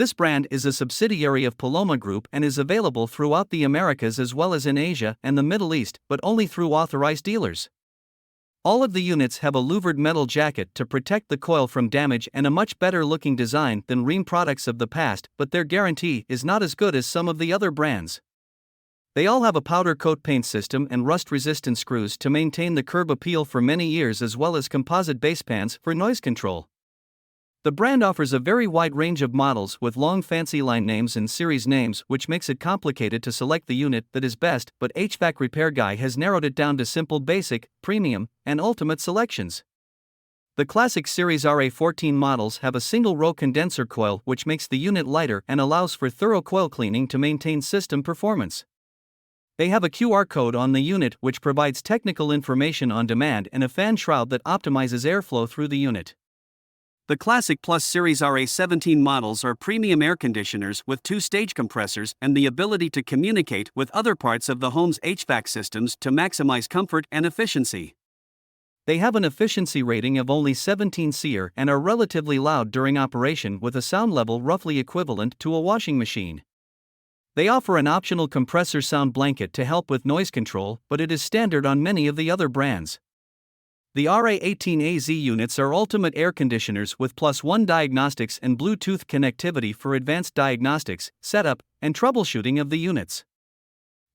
This brand is a subsidiary of Paloma Group and is available throughout the Americas as well as in Asia and the Middle East, but only through authorized dealers. All of the units have a louvered metal jacket to protect the coil from damage and a much better looking design than Rheem products of the past, but their guarantee is not as good as some of the other brands. They all have a powder coat paint system and rust-resistant screws to maintain the curb appeal for many years, as well as composite base pans for noise control. The brand offers a very wide range of models with long fancy line names and series names, which makes it complicated to select the unit that is best, but HvacRepairGuy has narrowed it down to simple basic, premium, and ultimate selections. The Classic Series RA14 models have a single-row condenser coil which makes the unit lighter and allows for thorough coil cleaning to maintain system performance. They have a QR code on the unit which provides technical information on demand and a fan shroud that optimizes airflow through the unit. The Classic Plus Series RA17 models are premium air conditioners with 2-stage compressors and the ability to communicate with other parts of the home's HVAC systems to maximize comfort and efficiency. They have an efficiency rating of only 17 SEER and are relatively loud during operation with a sound level roughly equivalent to a washing machine. They offer an optional compressor sound blanket to help with noise control, but it is standard on many of the other brands. The RA18AZ units are ultimate air conditioners with +1 diagnostics and Bluetooth connectivity for advanced diagnostics, setup, and troubleshooting of the units.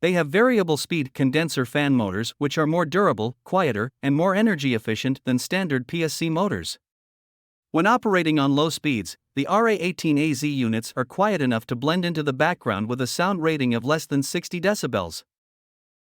They have variable speed condenser fan motors which are more durable, quieter, and more energy efficient than standard PSC motors. When operating on low speeds, the RA18AZ units are quiet enough to blend into the background with a sound rating of less than 60 decibels.